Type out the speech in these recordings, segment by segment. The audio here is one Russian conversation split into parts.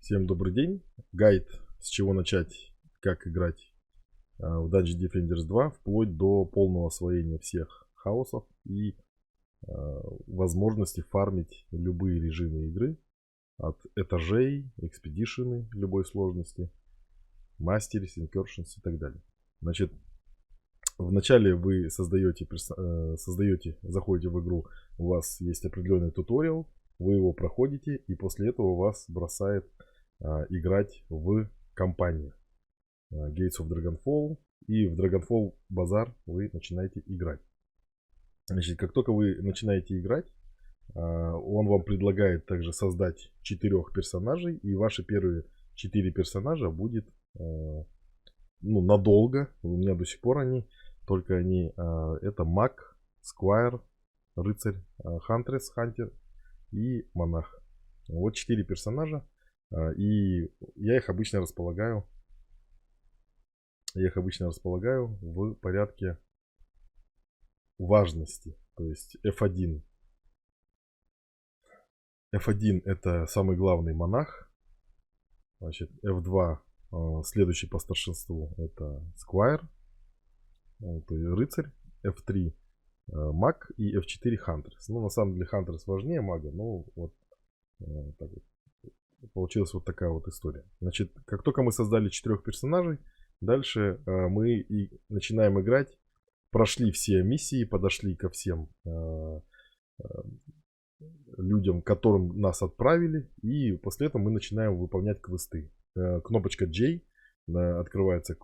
Всем добрый день. Гайд, с чего начать, как играть в Dungeon Defenders 2, вплоть до полного освоения всех хаосов и возможности фармить любые режимы игры. От этажей, экспедишены любой сложности, мастерис, incursions и так далее. Значит, вначале вы заходите в игру, у вас есть определенный туториал, вы его проходите, и после этого вас бросает играть в кампанию Gates of Dragonfall, и в Dragonfall Bazaar вы начинаете играть. Значит, как только вы начинаете играть, он вам предлагает также создать 4 персонажей, и ваши первые 4 персонажа будет надолго. У меня до сих пор только они это маг, сквайр, рыцарь, хантрес, хантер и монах. Вот 4 персонажа. И я их обычно располагаю в порядке важности. То есть F1. F1 это самый главный монах. Значит, F2 следующий по старшинству это сквайр, то есть рыцарь. F3 маг и F4 хантрес. Ну, на самом деле хантрес важнее мага, но вот так вот. Получилась вот такая вот история. Значит, как только мы создали 4 персонажей, дальше мы и начинаем играть. Прошли все миссии, подошли ко всем людям, которым нас отправили. И после этого мы начинаем выполнять квесты. Кнопочка J, открывается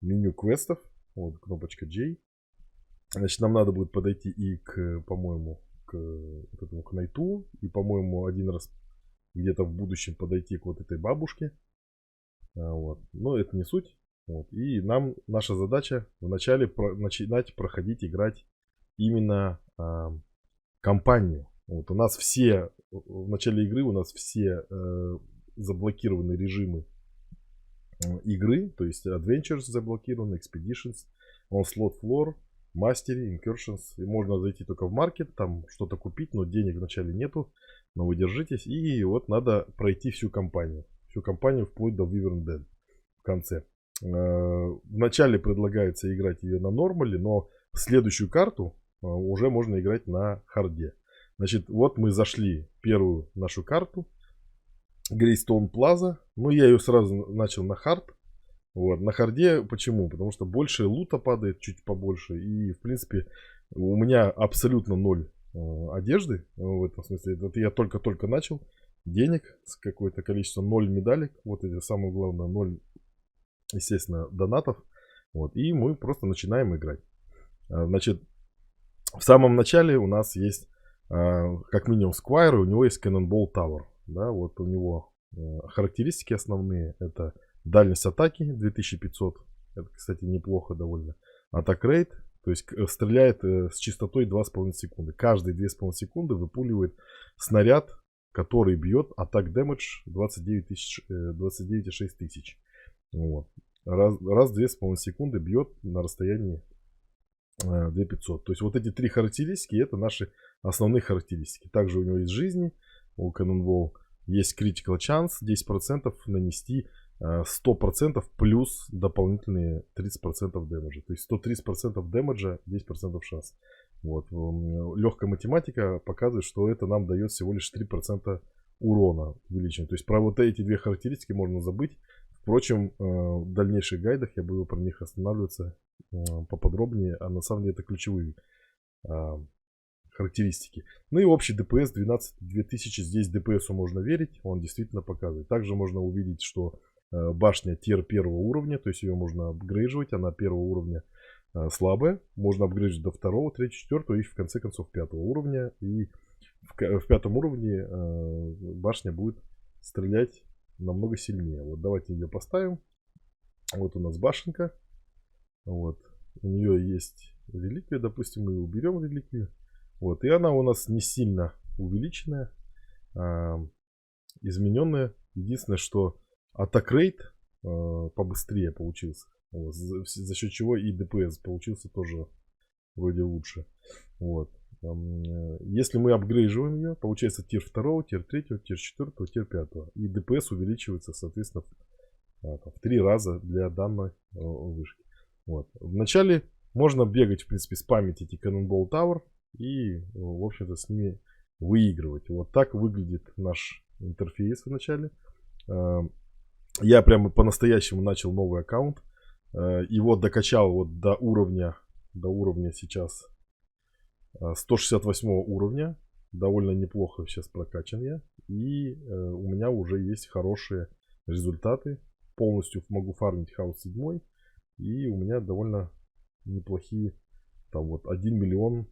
меню квестов. Вот кнопочка J. Значит, нам надо будет подойти и по-моему, к Найту. И, по-моему, один раз где-то в будущем подойти к вот этой бабушке. Вот. Но это не суть. Вот. И наша задача вначале начинать проходить, играть именно кампанию. Вот. У нас в начале игры у нас все заблокированы режимы игры. То есть Adventures заблокированы, Expeditions, Onslaught Floor, Mastery, Incursions. И можно зайти только в маркет, там что-то купить, но денег вначале нету. Но вы держитесь. И вот надо пройти всю кампанию. Всю кампанию вплоть до Wyvern Den в конце. Вначале предлагается играть ее на нормале, но следующую карту уже можно играть на харде. Значит, вот мы зашли первую нашу карту. Greystone Plaza. Ну, я ее сразу начал на хард. Вот, на харде почему? Потому что больше лута падает, чуть побольше. И, в принципе, у меня абсолютно 0 одежды. В этом смысле. Это я только-только начал. Денег с какое-то количество, 0 медалек. Вот это самое главное, 0, естественно, донатов. Вот, и мы просто начинаем играть. Значит, в самом начале у нас есть, как минимум, сквайр. У него есть Cannonball Tower. Да, вот у него характеристики основные. Это дальность атаки 2500. Это, кстати, неплохо довольно. Атак рейт. То есть стреляет с частотой 2,5 секунды. Каждые 2,5 секунды выпуливает снаряд, который бьет атак дэмэдж 29,6 тысяч. Вот. Раз в 2,5 секунды бьет на расстоянии 2500. То есть вот эти 3 характеристики это наши основные характеристики. Также у него есть жизни. У Cannonball есть critical chance 10% нанести 100% плюс дополнительные 30% дэмэджа. То есть 130% дэмэджа, 10% шанс. Вот. Легкая математика показывает, что это нам дает всего лишь 3% урона увеличения. То есть про вот эти 2 характеристики можно забыть. Впрочем, в дальнейших гайдах я буду про них останавливаться поподробнее. А на самом деле это ключевые характеристики. Ну и общий ДПС 2000. Здесь DPS можно верить, он действительно показывает. Также можно увидеть, что башня тир 1 уровня, то есть ее можно апгрейдживать, она 1 уровня слабая. Можно апгрейджить до 2, 3, 4 и в конце концов 5 уровня. И в 5 уровне башня будет стрелять намного сильнее. Вот давайте ее поставим. Вот у нас башенка. Вот. У нее есть реликвия, допустим, мы уберем реликвию. Вот, и она у нас не сильно увеличенная, измененная. Единственное, что атак рейт побыстрее получился. Вот, за счет чего и ДПС получился тоже вроде лучше. Вот. Если мы апгрейживаем ее, получается тир 2, тир 3, тир 4, тир 5. И ДПС увеличивается, соответственно, в 3 раза для данной вышки. Вот. Вначале можно бегать, в принципе, спамить эти Cannonball Tower и, в общем-то, с ними выигрывать. Вот так выглядит наш интерфейс вначале. Я прямо по-настоящему начал новый аккаунт. Его докачал вот до уровня сейчас 168 уровня. Довольно неплохо сейчас прокачан я. И у меня уже есть хорошие результаты. Полностью могу фармить хаус 7. И у меня довольно неплохие. Там вот 1 миллион.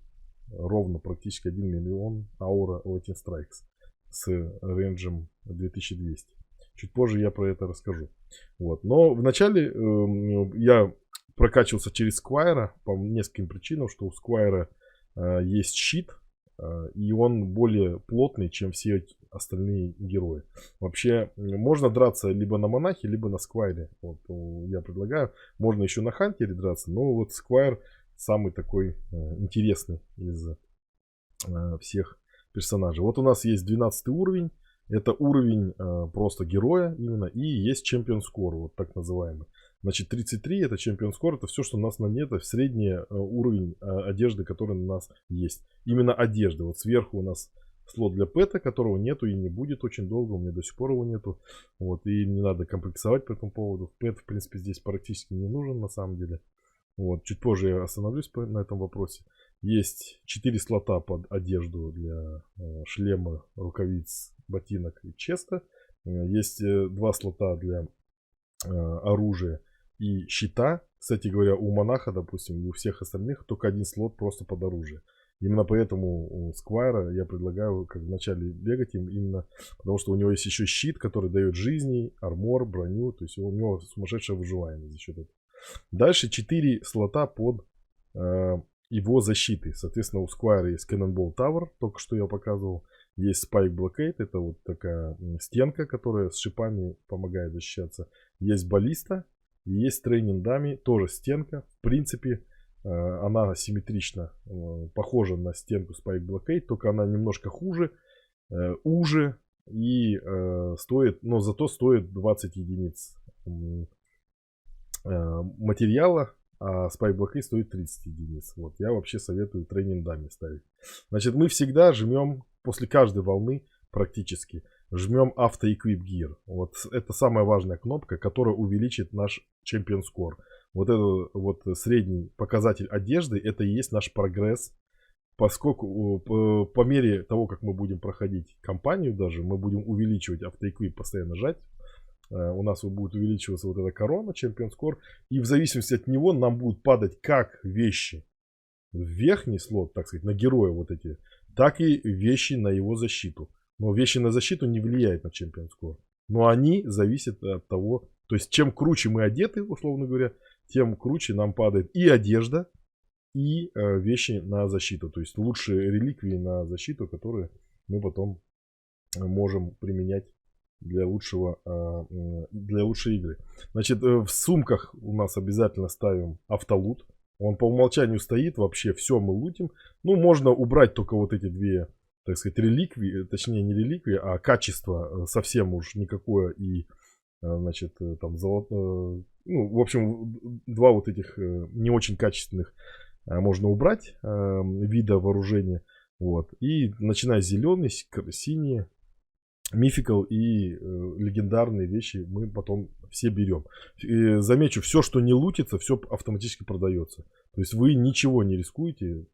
Ровно практически 1 миллион аура Latin Strikes. С рейнджем 2200. Чуть позже я про это расскажу. Вот. Но вначале я прокачивался через Сквайра по нескольким причинам, что у Сквайра есть щит, и он более плотный, чем все остальные герои. Вообще, можно драться либо на монахе, либо на Сквайре. Вот, я предлагаю. Можно еще на Хантере драться, но вот Сквайр самый такой интересный из всех персонажей. Вот у нас есть 12 уровень. Это уровень просто героя именно. И есть Champion Score, вот так называемый. Значит, 33 это Champion Score, это все, что у нас на нет, это средний уровень одежды, который у нас есть. Именно одежда. Вот сверху у нас слот для пэта, которого нету и не будет очень долго. У меня до сих пор его нету. Вот, и не надо комплексовать по этому поводу. Пэт, в принципе, здесь практически не нужен на самом деле. Вот, чуть позже я остановлюсь на этом вопросе. Есть 4 слота под одежду для шлема, рукавиц, ботинок и честа. Есть 2 слота для оружия и щита. Кстати говоря, у монаха, допустим, и у всех остальных только 1 слот просто под оружие. Именно поэтому у Сквайра я предлагаю как вначале бегать им именно, потому что у него есть еще щит, который дает жизни, армор, броню. То есть у него сумасшедшая выживаемость за счет этого. Дальше 4 слота под его защиты. Соответственно, у Сквайра есть Cannonball Tower, только что я показывал. Есть Spike Blockade, это вот такая стенка, которая с шипами помогает защищаться. Есть баллиста, и есть Training Dummy, тоже стенка. В принципе, она симметрично похожа на стенку Spike Blockade, только она немножко хуже, уже и стоит, но зато стоит 20 единиц материала. А Spike Blockade стоит 30 единиц. Вот, я вообще советую Training Dummy ставить. Значит, мы всегда жмем, после каждой волны практически, жмем Auto Equip Gear. Вот это самая важная кнопка, которая увеличит наш Champion Score. Вот это вот средний показатель одежды, это и есть наш прогресс. Поскольку по мере того, как мы будем проходить кампанию даже, мы будем увеличивать Auto Equip, постоянно жать. У нас будет увеличиваться вот эта корона, Champion Score. И в зависимости от него нам будут падать как вещи в верхний слот, так сказать, на героя вот эти, так и вещи на его защиту. Но вещи на защиту не влияют на Champion Score. Но они зависят от того, то есть чем круче мы одеты, условно говоря, тем круче нам падает и одежда, и вещи на защиту. То есть лучшие реликвии на защиту, которые мы потом можем применять для лучшей игры. Значит, в сумках у нас обязательно ставим автолут. Он по умолчанию стоит, вообще все мы лутим. Ну, можно убрать только вот эти 2, так сказать, реликвии, точнее не реликвии, а качество совсем уж никакое. И, значит, там золото, ну, в общем, 2 вот этих не очень качественных можно убрать вида вооружения. Вот. И начиная с зеленый, синие, мификал и легендарные вещи мы потом все берем. И замечу, все, что не лутится, все автоматически продается. То есть вы ничего не рискуете,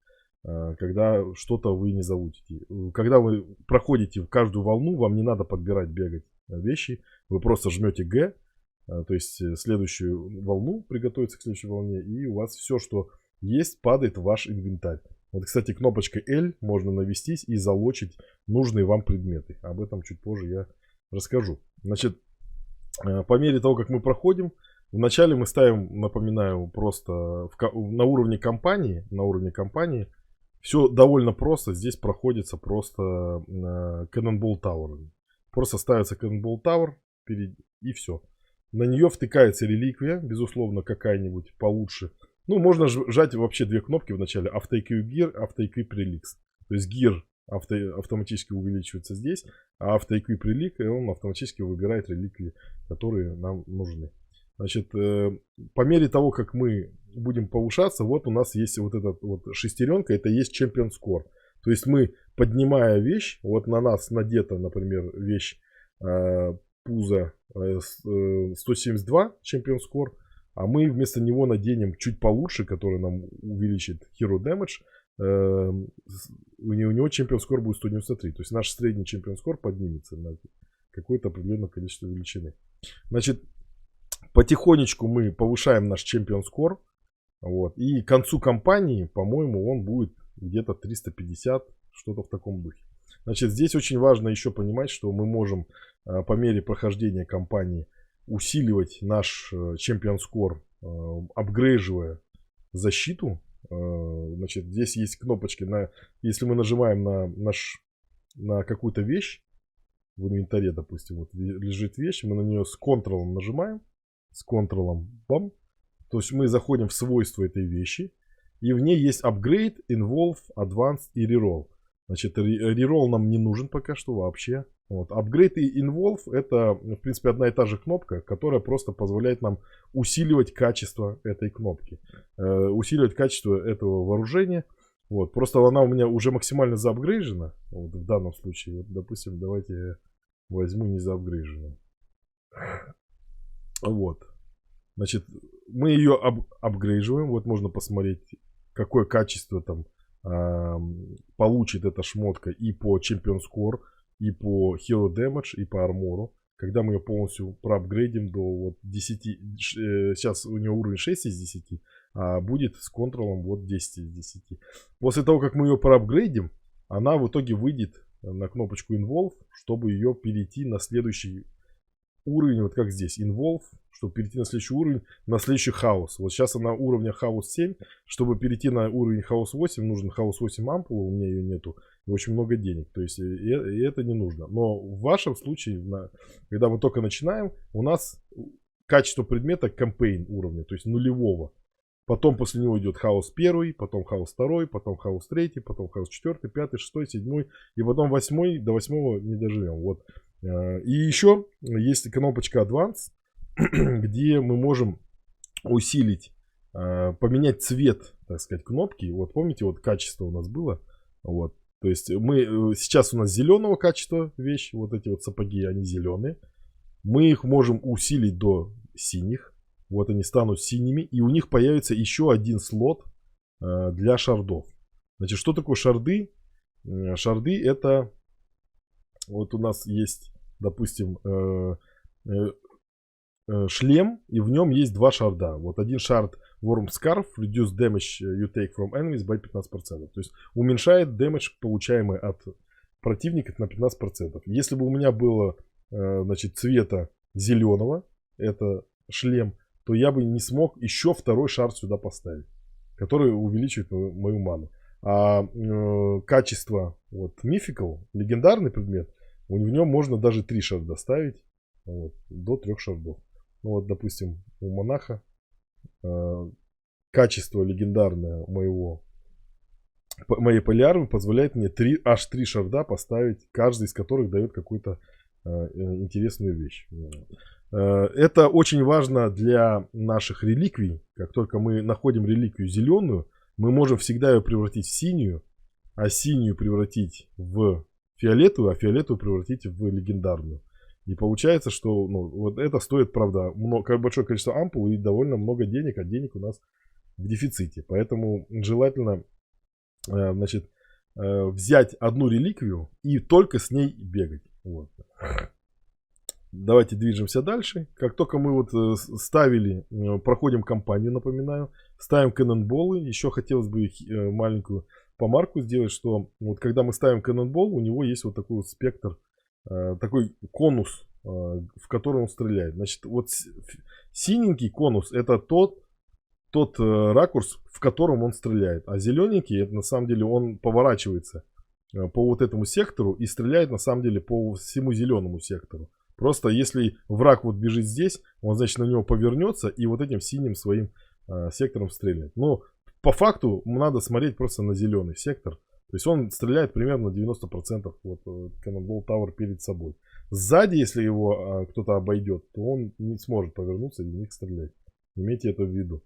когда что-то вы не залутите. Когда вы проходите в каждую волну, вам не надо подбирать, бегать вещи. Вы просто жмете Г, то есть следующую волну, приготовиться к следующей волне, и у вас все, что есть, падает в ваш инвентарь. Вот, кстати, кнопочкой L можно навестись и залочить нужные вам предметы. Об этом чуть позже я расскажу. Значит, по мере того, как мы проходим, вначале мы ставим, напоминаю, просто на уровне кампании. Все довольно просто. Здесь проходится просто Cannonball Tower. Просто ставится Cannonball Tower и все. На нее втыкается реликвия, безусловно, какая-нибудь получше. Ну, можно жать вообще две кнопки в начале. AutoEquip Gear, AutoEquip Relix. То есть Gear автоматически увеличивается здесь, а AutoEquip Relic, он автоматически выбирает реликвии, которые нам нужны. Значит, по мере того, как мы будем повышаться, вот у нас есть вот эта вот шестеренка, это есть Champion Score. То есть мы, поднимая вещь, вот на нас надета, например, вещь пузо 172 Champion Score, а мы вместо него наденем чуть получше, который нам увеличит Hero Damage. У него Champion Score будет 193. То есть наш средний Champion Score поднимется на какое-то определенное количество величины. Значит, потихонечку мы повышаем наш Champion Score. Вот. И к концу кампании, по-моему, он будет где-то 350, что-то в таком духе. Значит, здесь очень важно еще понимать, что мы можем по мере прохождения кампании усиливать наш Champion Score, апгрейживая защиту. Значит, здесь есть кнопочки, если мы нажимаем на какую-то вещь в инвентаре, допустим, вот лежит вещь, мы на нее с контролом нажимаем, с контролом, бам, то есть мы заходим в свойства этой вещи, и в ней есть Upgrade, Involve, Advanced и Reroll. Значит, Reroll нам не нужен пока что вообще. Вот. Upgrade и Involve это, в принципе, одна и та же кнопка, которая просто позволяет нам усиливать качество этой кнопки. Усиливать качество этого вооружения. Вот. Просто она у меня уже максимально заапгрейжена. Вот в данном случае. Вот, допустим, давайте я возьму не заапгрейженную. Вот. Значит, мы ее апгрейживаем. Вот можно посмотреть, какое качество там получит эта шмотка и по Champion Score, и по Hero Damage, и по армору. Когда мы ее полностью проапгрейдим до вот 10. Сейчас у нее уровень 6 из 10, а будет с контролом вот 10 из 10. После того, как мы ее проапгрейдим, она в итоге выйдет на кнопочку Involve, чтобы ее перейти на следующий уровень, вот как здесь, Involve, чтобы перейти на следующий уровень, на следующий хаос. Вот сейчас она уровня хаос 7, чтобы перейти на уровень хаос 8, нужен хаос 8 ампула, у меня ее нету, и очень много денег, то есть и это не нужно. Но в вашем случае, когда мы только начинаем, у нас качество предмета campaign уровня, то есть нулевого. Потом после него идет хаос 1, потом хаос 2, потом хаос 3, потом хаос 4, 5, 6, 7, и потом 8, до 8 не доживем. Вот. И еще есть кнопочка Advance, где мы можем усилить, поменять цвет, так сказать, кнопки. Вот помните, вот качество у нас было. Вот. То есть сейчас у нас зеленого качества вещь, вот эти вот сапоги, они зеленые. Мы их можем усилить до синих. Вот они станут синими. И у них появится еще один слот для шардов. Значит, что такое шарды? Шарды это... Вот у нас есть, допустим, шлем, и в нем есть два шарда. Вот один шард Worm Scarf, reduce damage you take from enemies by 15%. То есть уменьшает damage, получаемый от противника, на 15%. Если бы у меня было, значит, цвета зеленого, это шлем, то я бы не смог еще второй шард сюда поставить, который увеличивает мою ману. А качество вот Mythical, легендарный предмет, в нем можно даже 3 шарда ставить, вот, до 3 шардов. Ну вот, допустим, у монаха качество легендарное моей полиармы позволяет мне аж 3 шарда поставить, каждый из которых дает какую-то интересную вещь. Это очень важно для наших реликвий. Как только мы находим реликвию зеленую, мы можем всегда ее превратить в синюю, а синюю превратить в фиолетовую, а фиолетовую превратить в легендарную. И получается, что вот это стоит, правда, большое количество ампул и довольно много денег, а денег у нас в дефиците. Поэтому желательно, значит, взять одну реликвию и только с ней бегать. Вот. Давайте движемся дальше. Как только мы вот проходим кампанию, напоминаю, ставим каннонболы. Еще хотелось бы маленькую помарку сделать, что вот когда мы ставим каннонбол, у него есть вот такой вот спектр, такой конус, в который он стреляет. Значит, вот синенький конус это тот ракурс, в котором он стреляет. А зелененький, это на самом деле он поворачивается по вот этому сектору и стреляет на самом деле по всему зеленому сектору. Просто если враг вот бежит здесь, он, значит, на него повернется и вот этим синим своим сектором стрелять. Но по факту надо смотреть просто на зеленый сектор. То есть он стреляет примерно 90% вот Cannonball Tower перед собой. Сзади, если его кто-то обойдет, то он не сможет повернуться и в них стрелять. Имейте это в виду.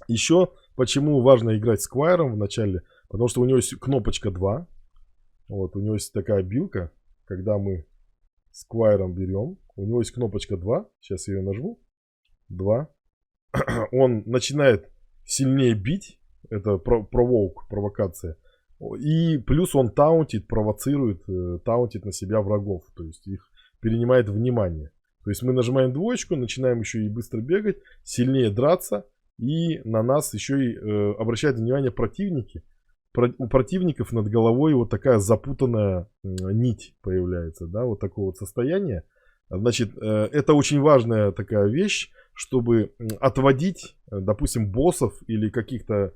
Еще почему важно играть с Сквайром в начале, потому что у него есть кнопочка 2. Вот, у него есть такая билка, когда мы Сквайром берем. У него есть кнопочка 2. Сейчас я ее нажму. 2. Он начинает сильнее бить. Это провокация. И плюс он таунтит, провоцирует, таунтит на себя врагов. То есть их перенимает внимание. То есть мы нажимаем двоечку, начинаем еще и быстро бегать, сильнее драться. И на нас еще и обращают внимание противники. У противников над головой вот такая запутанная нить появляется. Да, вот такого вот состояния. Значит, это очень важная такая вещь, чтобы отводить, допустим, боссов или каких-то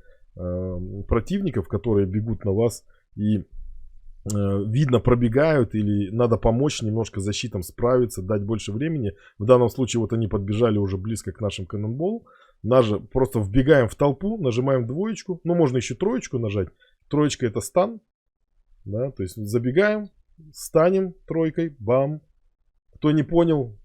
противников, которые бегут на вас и видно пробегают, или надо помочь немножко защитам справиться, дать больше времени. В данном случае вот они подбежали уже близко к нашим Cannonball. Просто вбегаем в толпу, нажимаем двоечку, ну можно еще троечку нажать. Троечка это стан, да, то есть забегаем, станем тройкой, бам. Кто не понял,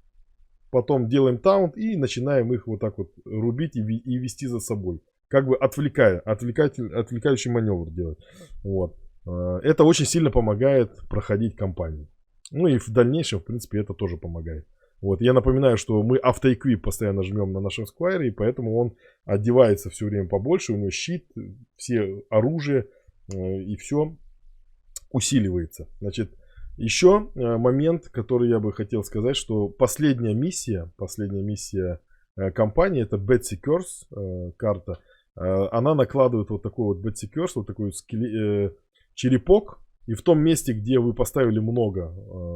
потом делаем таунт и начинаем их вот так вот рубить и вести за собой. Как бы отвлекающий маневр делать. Вот. Это очень сильно помогает проходить кампанию. Ну и в дальнейшем, в принципе, это тоже помогает. Вот. Я напоминаю, что мы автоэквип постоянно жмем на нашем сквайре, и поэтому он одевается все время побольше. У него щит, все оружие и все усиливается. Значит, еще момент, который я бы хотел сказать, что последняя миссия кампании, это Betsy Curse карта. Она накладывает вот такой вот Betsy Curse, вот такой черепок. И в том месте, где вы поставили много,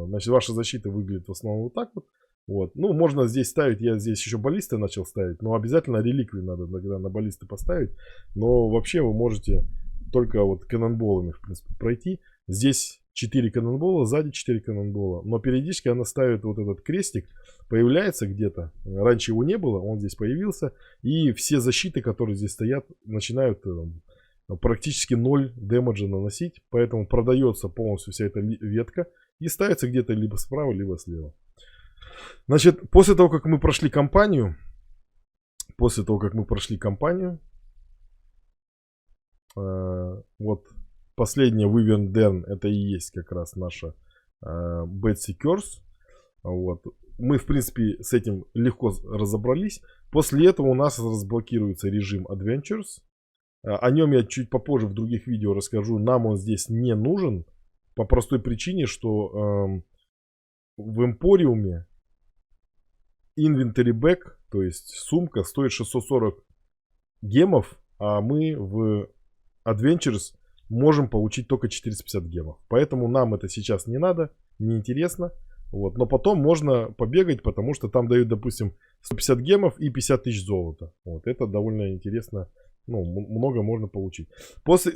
значит, ваша защита выглядит в основном вот так вот. Вот. Ну, можно здесь ставить, я здесь еще баллисты начал ставить, но обязательно реликвии надо иногда на баллисты поставить. Но вообще вы можете только вот каннонболами, в принципе, пройти. Здесь 4 каннонбола, сзади 4 каннонбола. Но периодически она ставит вот этот крестик, появляется где-то. Раньше его не было, он здесь появился. И все защиты, которые здесь стоят, начинают практически 0 дэмэджа наносить. Поэтому продается полностью вся эта ветка и ставится где-то либо справа, либо слева. Значит, после того, как мы прошли кампанию, вот последняя Wyvern Den, это и есть как раз наша Betsy Curse. Вот. Мы, в принципе, с этим легко разобрались. После этого у нас разблокируется режим Adventures. О нем я чуть попозже в других видео расскажу. Нам он здесь не нужен. По простой причине, что в Эмпориуме Inventory Bag, то есть сумка, стоит 640 гемов, а мы в Adventures можем получить только 450 гемов. Поэтому нам это сейчас не надо, не интересно. Вот. Но потом можно побегать, потому что там дают, допустим, 150 гемов и 50 тысяч золота. Вот. Это довольно интересно. Ну, много можно получить.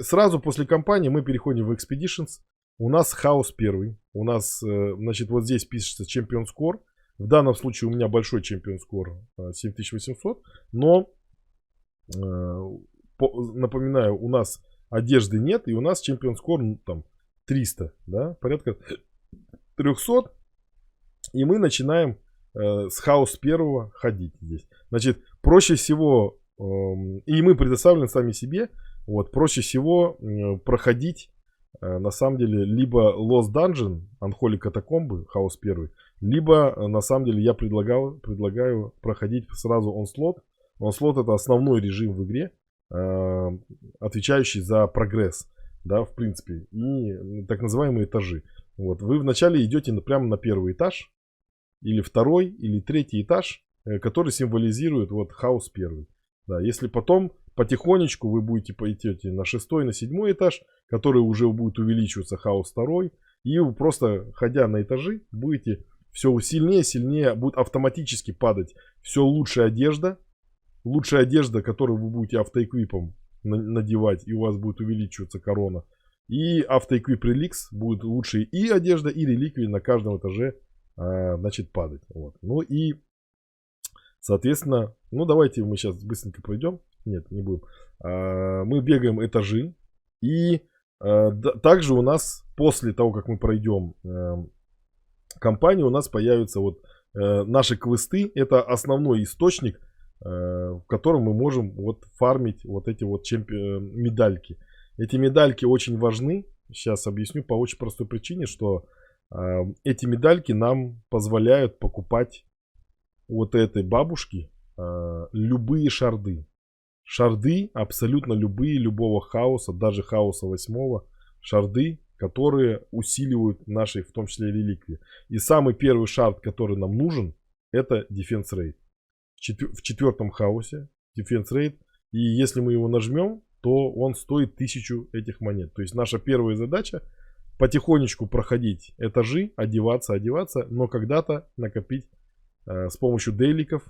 Сразу после кампании мы переходим в Expeditions. У нас хаос первый. У нас, значит, вот здесь пишется Champion Score. В данном случае у меня большой Champion Score 7800. Но, напоминаю, у нас одежды нет. И у нас Champion Score, ну, там, 300. Да? Порядка 300. И мы начинаем с хаос первого ходить здесь. Значит, проще всего... И мы предоставлены сами себе. Вот, проще всего проходить, на самом деле, либо Lost Dungeon, Unholy Катакомбы, хаос 1, либо, на самом деле, я предлагаю проходить сразу Onslaught. Onslaught — это основной режим в игре, отвечающий за прогресс, да, в принципе, и так называемые этажи. Вот, вы вначале идете прямо на первый этаж, или второй, или третий этаж, который символизирует вот хаос 1. Да, если потом потихонечку вы будете пойти на 6-й, на 7-й этаж, который уже будет увеличиваться хаос 2, и вы просто, ходя на этажи, будете все сильнее, сильнее, будет автоматически падать все лучшая одежда, которую вы будете автоэквипом надевать, и у вас будет увеличиваться корона, и автоэквип реликс будет лучше и одежда, и реликвии на каждом этаже, значит, падать. Вот. Ну и Соответственно, ну давайте мы сейчас быстренько пройдем. Нет, не будем. Мы бегаем этажи. И также у нас, после того, как мы пройдем кампанию, у нас появятся вот наши квесты. Это основной источник, в котором мы можем вот фармить вот эти вот медальки. Эти медальки очень важны. Сейчас объясню по очень простой причине, что эти медальки нам позволяют покупать вот этой бабушки любые шарды. Шарды абсолютно любые, любого хаоса, даже хаоса 8, шарды, которые усиливают наши, в том числе, реликвии. И самый первый шард, который нам нужен, это Defense Rate. В 4 хаосе Defense Rate. И если мы его нажмем, то он стоит 1000 этих монет. То есть наша первая задача потихонечку проходить этажи, одеваться, но когда-то накопить с помощью дейликов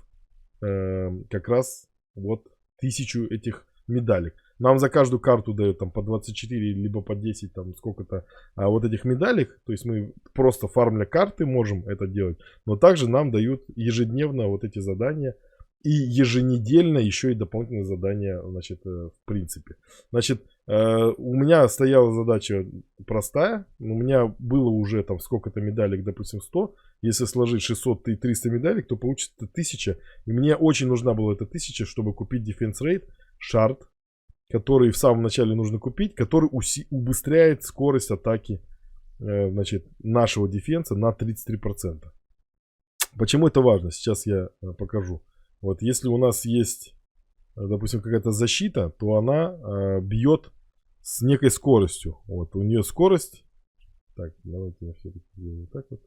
как раз вот 1000 этих медалек. Нам за каждую карту дают там по 24 либо по 10 там сколько-то вот этих медалек. То есть мы просто фармля карты можем это делать. Но также нам дают ежедневно вот эти задания. И еженедельно еще и дополнительные задания, значит, в принципе. Значит, у меня стояла задача простая. У меня было уже там сколько-то медалек, допустим, 100. Если сложить 600 и 300 медалек, то получится 1000. И мне очень нужна была эта 1000, чтобы купить Defense Rate, шард, который в самом начале нужно купить, который убыстряет скорость атаки, значит, нашего дефенса на 33%. Почему это важно? Сейчас я покажу. Вот если у нас есть, допустим, какая-то защита, то она бьет с некой скоростью. Вот у нее скорость. Так, давайте я все-таки сделаю так вот.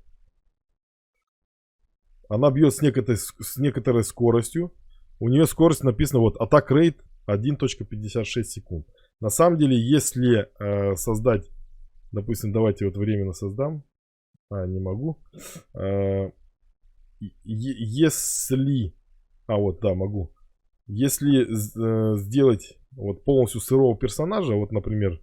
Она бьет с некоторой скоростью. У нее скорость написана вот attack rate 1.56 секунд. На самом деле, если создать, допустим, давайте вот временно создам. Не могу. Если... вот, да, могу. Если сделать вот полностью сырого персонажа, вот, например,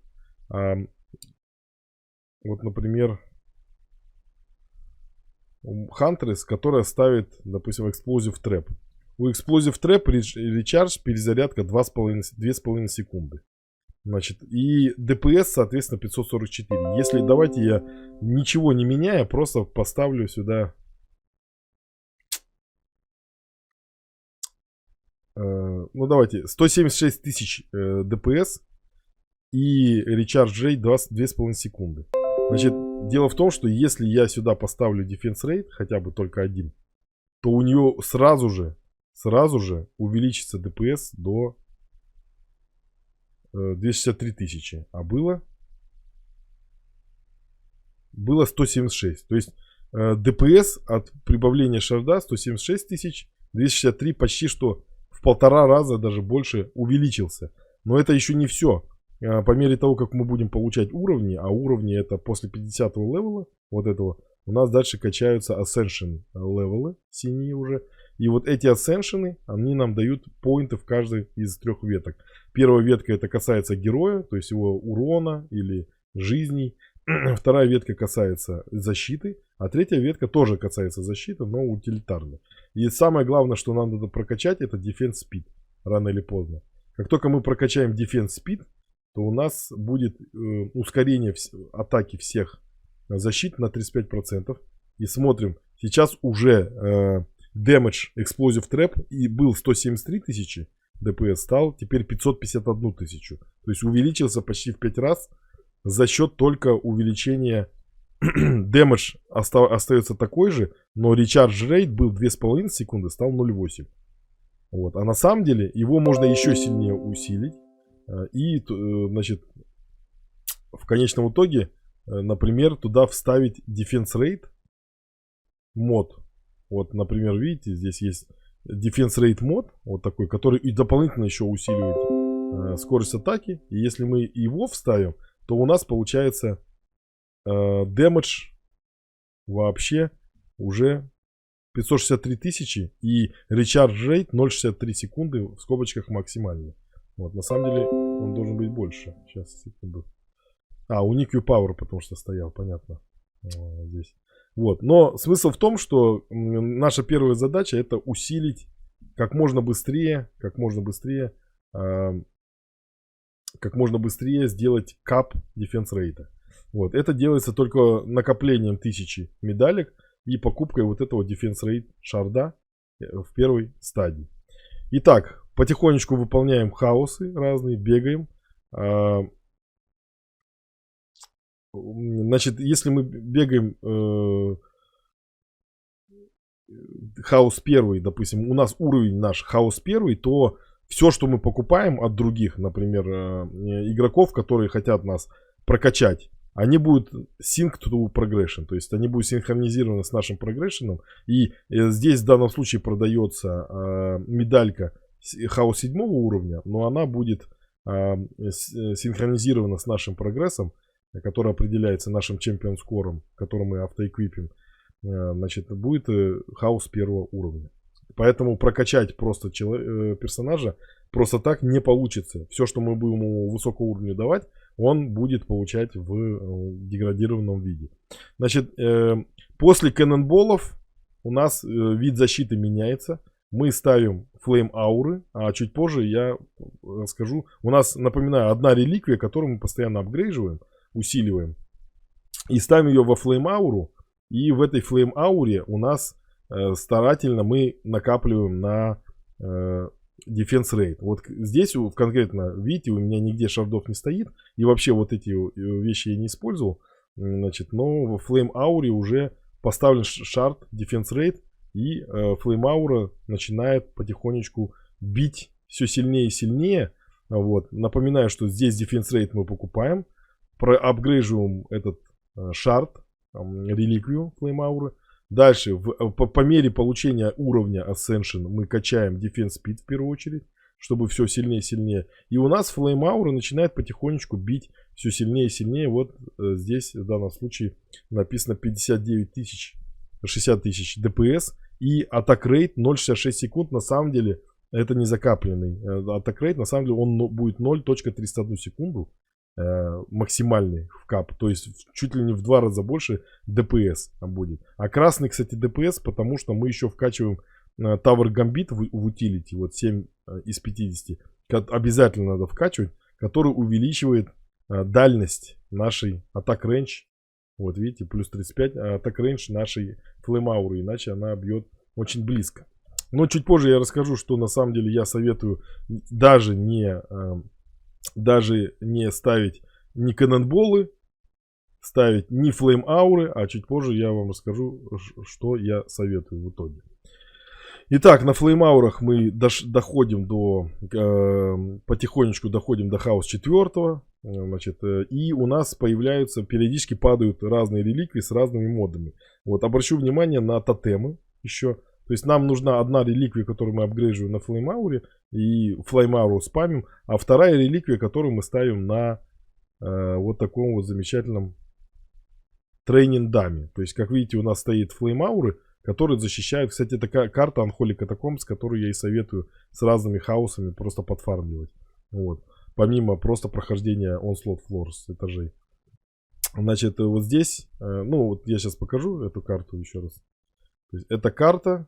Huntress, которая ставит, допустим, Explosive Trap. У Explosive Trap Recharge, перезарядка 2,5 секунды. Значит, и ДПС, соответственно, 544. Если, давайте я, ничего не меняя, просто поставлю сюда... Ну давайте 176 тысяч ДПС и Recharge Rate 2,5 секунды. Значит, дело в том, что если я сюда поставлю Defense Rate, хотя бы только один, то у нее сразу же увеличится ДПС до 263 тысячи. А было 176. То есть ДПС от прибавления шарда 176 тысяч, 263 почти что в 1,5 раза, даже больше увеличился. Но это еще не все. По мере того, как мы будем получать уровни, а уровни это после 50-го левела, вот этого, у нас дальше качаются Ascension левелы, синие уже. И вот эти Ascension, они нам дают поинты в каждой из 3 веток. Первая ветка это касается героя, то есть его урона или жизней. Вторая ветка касается защиты, а третья ветка тоже касается защиты, но утилитарной. И самое главное, что нам надо прокачать, это Defense Speed, рано или поздно. Как только мы прокачаем Defense Speed, то у нас будет ускорение атаки всех защит на 35%. И смотрим, сейчас уже Damage Explosive Trap и был 173 тысячи ДПС, стал теперь 551 тысячу. То есть увеличился почти в 5 раз за счет только увеличения. Damage остается такой же, но Recharge Rate был 2,5 секунды, стал 0,8. Вот. А на самом деле его можно еще сильнее усилить. И, значит, в конечном итоге, например, туда вставить Defense Rate мод. Вот, например, видите, здесь есть Defense Rate мод, вот такой, который и дополнительно еще усиливает скорость атаки. И если мы его вставим, то у нас получается Damage вообще уже 563 тысячи и Recharge Rate 0,63 секунды в скобочках максимальный. Вот, на самом деле он должен быть больше. Сейчас, секунду. Unique Power, потому что стоял, понятно. Здесь. Вот, но смысл в том, что наша первая задача это усилить как можно быстрее сделать кап дефенс рейта. Вот. Это делается только накоплением 1000 медалек и покупкой вот этого дефенс рейт шарда в первой стадии. Итак, потихонечку выполняем хаосы разные, бегаем. Значит, если мы бегаем хаос первый, допустим, у нас уровень наш хаос первый, то все, что мы покупаем от других, например, игроков, которые хотят нас прокачать, они будут sync to progression, то есть они будут синхронизированы с нашим прогрессионом. И здесь в данном случае продается медалька хаос 7 уровня, но она будет синхронизирована с нашим прогрессом, который определяется нашим чемпион скором, который мы автоэквипим. Значит, будет хаос первого уровня. Поэтому прокачать просто персонажа просто так не получится. Все, что мы будем ему высокого уровня давать, он будет получать в деградированном виде. Значит, после каннонболов у нас вид защиты меняется. Мы ставим флейм ауры, а чуть позже я расскажу. У нас, напоминаю, одна реликвия, которую мы постоянно апгрейживаем, усиливаем. И ставим ее во флейм ауру. И в этой флейм ауре у нас старательно мы накапливаем на defense rate. Вот здесь конкретно, видите, у меня нигде шардов не стоит. И вообще вот эти вещи я не использовал. Значит, но в флейм ауре уже поставлен шард defense rate. И флейм аура начинает потихонечку бить все сильнее и сильнее. Вот. Напоминаю, что здесь defense rate мы покупаем. Проапгрейживаем этот шард, реликвию флейм ауры. Дальше, по мере получения уровня Ascension, мы качаем Defense Speed в первую очередь, чтобы все сильнее и сильнее. И у нас Flame Aura начинает потихонечку бить все сильнее и сильнее. Вот здесь в данном случае написано 59 тысяч, 60 тысяч ДПС. И Attack Rate 0,66 секунд. На самом деле это не закапленный Attack Rate. На самом деле он будет 0,31 секунду. Максимальный в кап, то есть чуть ли не в 2 раза больше ДПС будет. А красный, кстати, ДПС, потому что мы еще вкачиваем Tower Gambit в утилити, вот 7 из 50 обязательно надо вкачивать, который увеличивает дальность нашей Attack Range. Вот видите, плюс 35 Attack Range нашей Flame Aura, иначе она бьет очень близко. Но чуть позже я расскажу, что на самом деле я советую даже не ставить ни каннонболы, ставить ни флейм ауры, а чуть позже я вам расскажу, что я советую в итоге. Итак, на флейм аурах мы доходим потихонечку доходим до хаос 4. Значит, и у нас появляются, периодически падают разные реликвии с разными модами. Вот, обращу внимание на тотемы еще. То есть нам нужна одна реликвия, которую мы апгрейживаем на Flame Aura и Flame Aura спамим, а вторая реликвия, которую мы ставим на вот таком вот замечательном трейнинг-даме. То есть, как видите, у нас стоит Flame Aura, который защищает. Кстати, такая карта Unholy Catacombs, которую я и советую с разными хаосами просто подфармливать. Вот. Помимо просто прохождения Onslaught Floors этажей. Значит, вот здесь, ну вот я сейчас покажу эту карту еще раз. То есть, эта карта.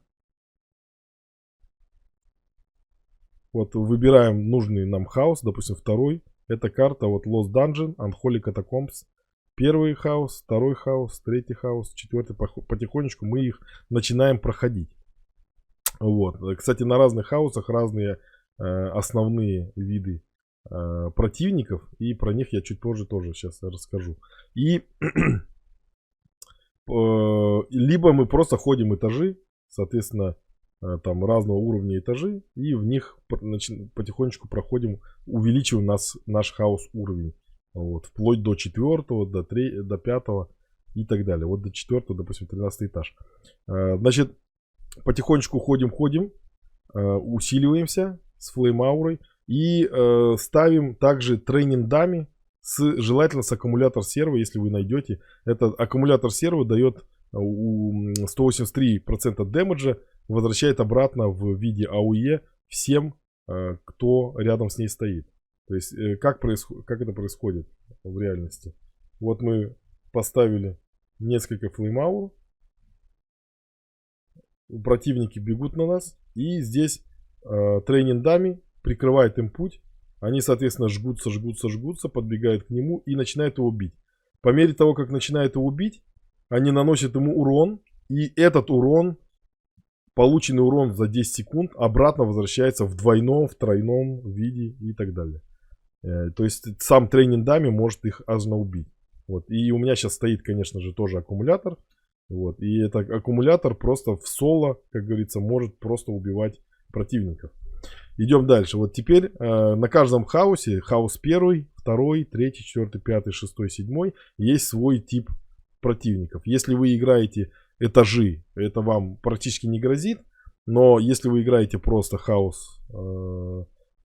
Вот выбираем нужный нам хаос, допустим, второй. Это карта вот Lost Dungeon, Unholy Catacombs. Первый хаос, второй хаос, третий хаос, четвертый. Потихонечку мы их начинаем проходить. Вот. Кстати, на разных хаосах разные основные виды противников. И про них я чуть позже тоже сейчас расскажу. И либо мы просто ходим этажи, соответственно, там разного уровня этажи, и в них потихонечку проходим, увеличиваем наш хаос уровень. Вот, вплоть до 4, до 5 и так далее. Вот до 4, допустим, 13 этаж. Значит, потихонечку ходим, усиливаемся с флейм-аурой и ставим также трейнинг-дами, желательно с аккумулятор серва, если вы найдете. Этот аккумулятор серва дает 183% дэмэджа, возвращает обратно в виде АОЕ всем, кто рядом с ней стоит. То есть, как это происходит в реальности. Вот мы поставили несколько флейм-аур. Противники бегут на нас. И здесь трейнингами, прикрывает им путь. Они, соответственно, жгутся, подбегают к нему и начинают его бить. По мере того, как начинают его бить, они наносят ему урон. И этот урон, полученный урон за 10 секунд, обратно возвращается в двойном, в тройном виде и так далее. То есть сам трейнингами может их аж убить. Вот. И у меня сейчас стоит, конечно же, тоже аккумулятор. Вот. И этот аккумулятор просто в соло, как говорится, может просто убивать противников. Идем дальше. Вот теперь на каждом хаосе, хаос 1, 2, 3, 4, 5, 6, 7, есть свой тип противников. Если вы играете этажи, это вам практически не грозит. Но если вы играете просто хаос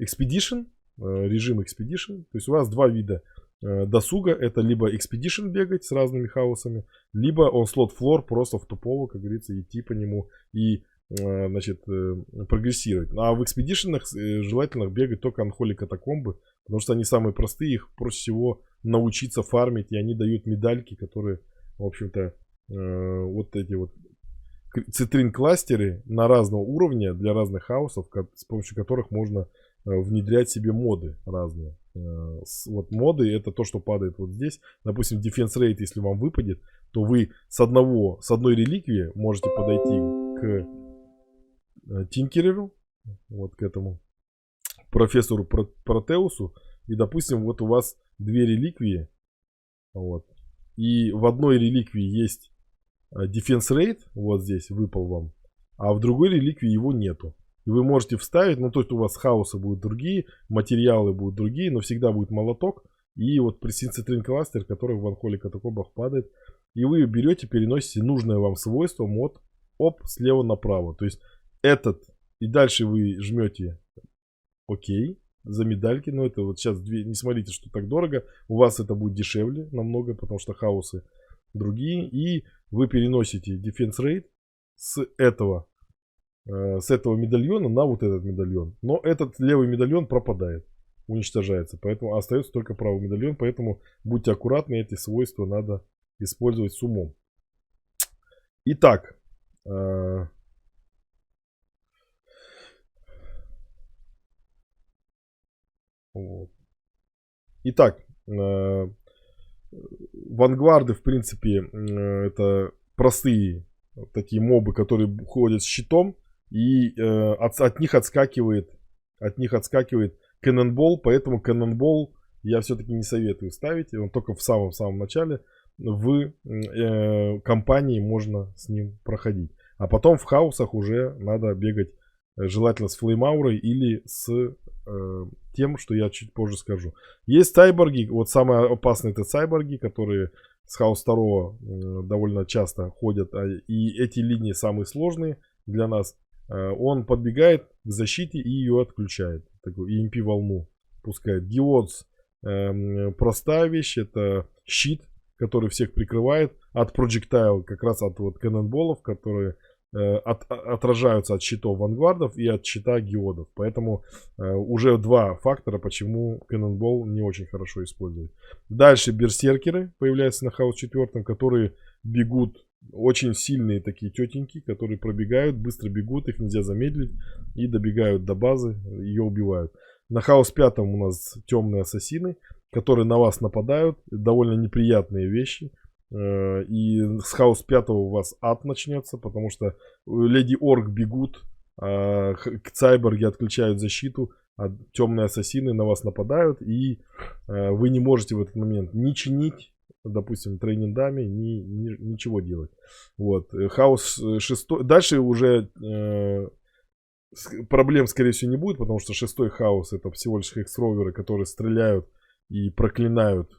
Expedition, режим Expedition, то есть у вас два вида досуга. Это либо Expedition бегать с разными хаосами, либо Onslaught Floor просто в тупого, как говорится, идти по нему и значит, прогрессировать. А в Expedition желательно бегать только Unholy катакомбы, потому что они самые простые, их проще всего научиться фармить, и они дают медальки, которые, в общем-то, вот эти вот цитрин кластеры на разного уровня для разных хаосов, с помощью которых можно внедрять себе моды разные. Вот моды — это то, что падает вот здесь. Допустим, Defense Rate, если вам выпадет, то вы с одной реликвии можете подойти к Тинкереру, вот к этому профессору Протеусу, и, допустим, вот у вас две реликвии, вот, и в одной реликвии есть Defense Rate, вот здесь выпал вам, а в другой реликвии его нету. И вы можете вставить, ну то есть у вас хаосы будут другие, материалы будут другие, но всегда будет молоток. И вот Precision кластер, который в Unholy катакомбах падает. И вы берете, переносите нужное вам свойство мод слева направо. То есть этот, и дальше вы жмете ОК за медальки. Но это вот сейчас, не смотрите, что так дорого. У вас это будет дешевле намного, потому что хаосы другие. И вы переносите Defense Rate с этого медальона на вот этот медальон. Но этот левый медальон пропадает, уничтожается. Поэтому остается только правый медальон. Поэтому будьте аккуратны, эти свойства надо использовать с умом. Итак. Вот. Итак. Вангварды, в принципе, это простые такие мобы, которые ходят с щитом. И от них отскакивает Cannonball, поэтому Cannonball я все-таки не советую ставить. Он только в самом-самом начале в кампании можно с ним проходить. А потом в хаосах уже надо бегать желательно с флеймаурой или с тем, что я чуть позже скажу. Есть сайборги, вот самые опасные это сайборги, которые с хаос 2 довольно часто ходят. И эти линии самые сложные для нас. Он подбегает к защите и ее отключает. Такую EMP волну пускает. Геодс простая вещь. Это щит, который всех прикрывает от projectile, как раз от вот каннонболов, которые отражаются от щитов вангвардов и от щита геодов. Поэтому уже два фактора, почему каннонбол не очень хорошо использовать. Дальше берсеркеры появляются на хаос 4, которые бегут. Очень сильные такие тетеньки, которые пробегают, быстро бегут, их нельзя замедлить. И добегают до базы, ее убивают. На хаос 5 у нас темные ассасины, которые на вас нападают. Довольно неприятные вещи. И с хаос 5 у вас ад начнется, потому что леди орк бегут, к цайборге отключают защиту, а темные ассасины на вас нападают. И вы не можете в этот момент ни чинить, допустим, трейнингами, ничего делать. Вот. Хаос 6. Дальше уже проблем, скорее всего, не будет, потому что 6-й хаос это всего лишь хексроверы, которые стреляют и проклинают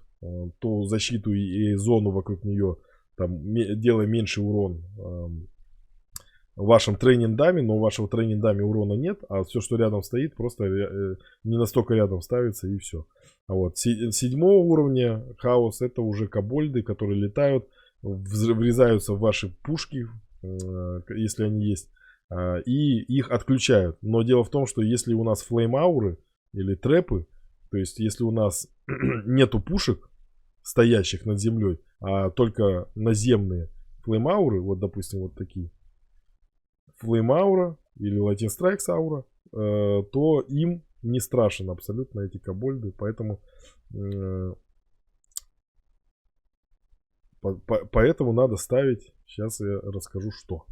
ту защиту и зону вокруг нее, там, делая меньший урон вашим трейнингами, но у вашего трейнингами урона нет, а все, что рядом стоит, просто не настолько рядом ставится и все. А вот 7-го уровня хаос это уже кобольды, которые летают, врезаются в ваши пушки, если они есть, и их отключают. Но дело в том, что если у нас флейм-ауры или трэпы, то есть если у нас нету пушек, стоящих над землей, а только наземные флейм-ауры, вот допустим вот такие, флейм-аура или Lightning Strikes аура, то им не страшен абсолютно эти кобольды. Поэтому надо ставить. Сейчас я расскажу, что.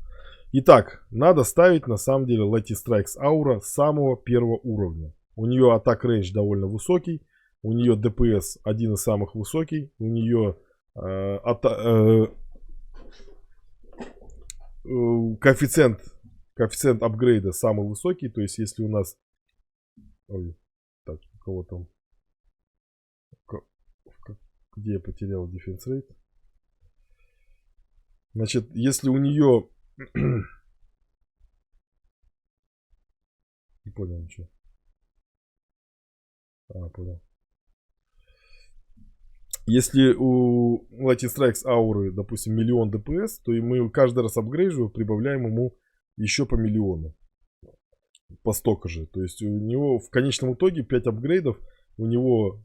Итак, надо ставить на самом деле Lucky Strikes Aura самого первого уровня. У нее атак рейндж довольно высокий. У нее ДПС один из самых высоких. У нее коэффициент апгрейда самый высокий. То есть если у нас... Ой, так, у кого там... Где я потерял Defense Rate? Значит, если у нее... Не понял ничего. Понял. Если у Lucky Strikes ауры, допустим, 1 000 000 ДПС, то и мы каждый раз апгрейжу, прибавляем ему еще по 1 000 000. По столько же. То есть у него в конечном итоге 5 апгрейдов, у него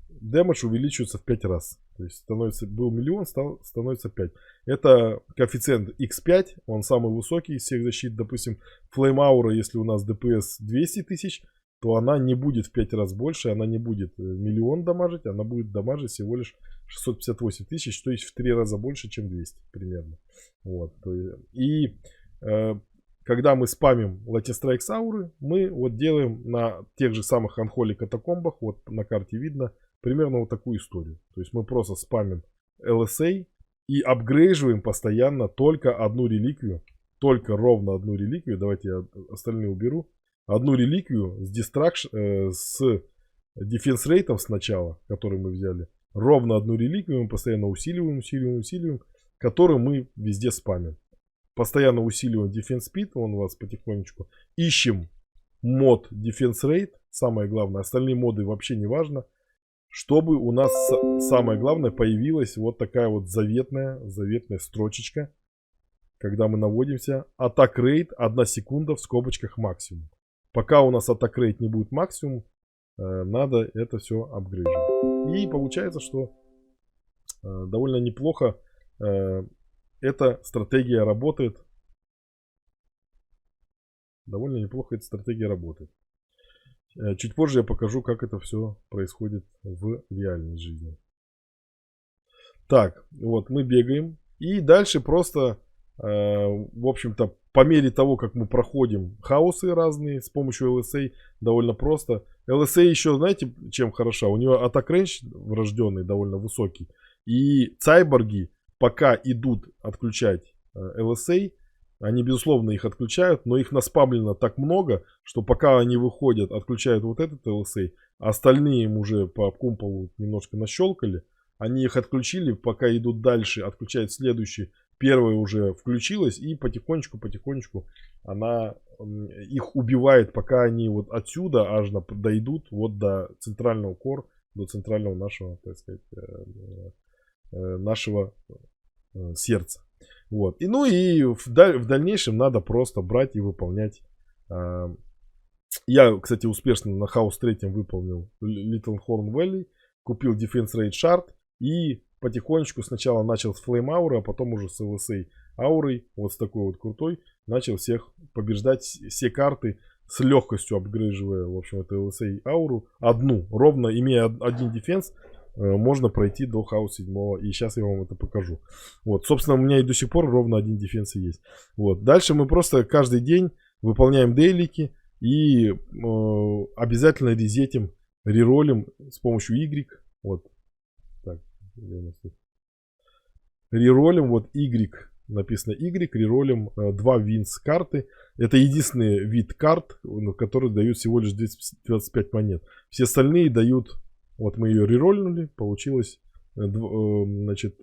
дэмэдж увеличивается в 5 раз. То есть становится, был 1 000 000, становится 5. Это коэффициент x5, он самый высокий из всех защит. Допустим, Flame Aura, если у нас ДПС 200 тысяч, то она не будет в 5 раз больше, она не будет 1 000 000 дамажить, она будет дамажить всего лишь 658 тысяч, то есть в 3 раза больше, чем 200 примерно. Вот. И когда мы спамим Lucky Strikes ауры, мы вот делаем на тех же самых Unholy катакомбах, вот на карте видно, примерно вот такую историю. То есть мы просто спамим LSA и апгрейживаем постоянно только одну реликвию, только ровно одну реликвию. Давайте я остальные уберу. Одну реликвию с с Defense Rate сначала, который мы взяли. Ровно одну реликвию мы постоянно усиливаем, которую мы везде спамим. Постоянно усиливаем Defense Speed, он у вас потихонечку. Ищем мод Defense Rate, самое главное. Остальные моды вообще не важно. Чтобы у нас, самое главное, появилась вот такая вот заветная строчечка. Когда мы наводимся. Атак рейт 1 секунда в скобочках максимум. Пока у нас атак рейт не будет максимум, надо это все апгрейдить. И получается, что довольно неплохо эта стратегия работает. Довольно неплохо эта стратегия работает. Чуть позже я покажу, как это все происходит в реальной жизни. Так, вот мы бегаем. И дальше просто, в общем-то, по мере того, как мы проходим хаосы разные с помощью LSA, довольно просто. LSA еще, знаете, чем хороша? У нее атак рейндж врожденный довольно высокий. И цайборги, пока идут отключать LSA, они, безусловно, их отключают, но их наспамлено так много, что пока они выходят, отключают вот этот LSA, а остальные им уже по кумполу немножко нащелкали, они их отключили, пока идут дальше, отключают следующий, первая уже включилась, и потихонечку она их убивает, пока они вот отсюда аж дойдут вот до центрального кор, до центрального нашего, так сказать, нашего сердца. Вот. И, ну и в дальнейшем надо просто брать и выполнять. Я, кстати, успешно на Хаус 3 выполнил Little Horn Valley, купил Defense Rate Shard и потихонечку сначала начал с Flame Aura, а потом уже с LSA аурой, вот с такой вот крутой, начал всех побеждать, все карты с легкостью апгрейживая, в общем, это LSA ауру, одну, ровно имея один дефенс, можно пройти до Хаус 7. И сейчас я вам это покажу. Вот, собственно, у меня и до сих пор ровно один дефенс есть. Вот. Дальше мы просто каждый день выполняем дейлики и обязательно резетим, реролим с помощью Y. Вот. Так, реролим, вот Y, написано Y, реролим 2 винс карты. Это единственный вид карт, который дают всего лишь 225 монет. Все остальные дают... Вот мы ее рерольнули, получилось, значит,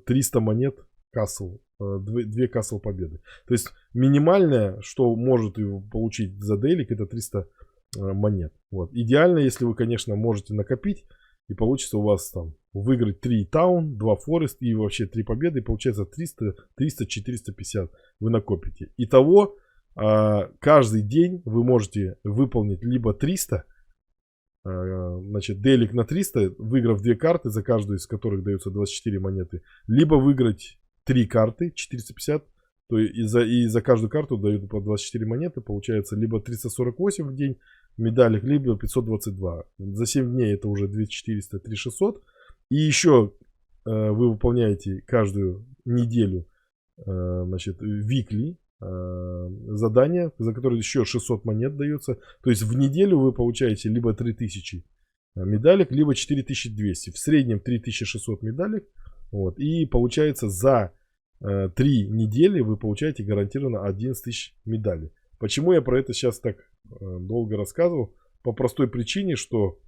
300 монет касл, 2 касл победы. То есть минимальное, что может получить за дейлик, это 300 монет. Вот. Идеально, если вы, конечно, можете накопить, и получится у вас там выиграть 3 таун, 2 форест и вообще 3 победы, и получается 300, 450 вы накопите. Итого, каждый день вы можете выполнить либо 300, значит, дейлик на 300, выиграв 2 карты, за каждую из которых дается 24 монеты, либо выиграть 3 карты, 450, то и за каждую карту дают по 24 монеты. Получается либо 348 в день медалек, либо 522. За 7 дней это уже 2400, 3600. И еще вы выполняете каждую неделю, значит, weekly задание, за которое еще 600 монет дается. То есть в неделю вы получаете либо 3000 медалек, либо 4200. В среднем 3600 медалек. Вот. И получается за 3 недели вы получаете гарантированно 11 тысяч медалей. Почему я про это сейчас так долго рассказывал? По простой причине, что,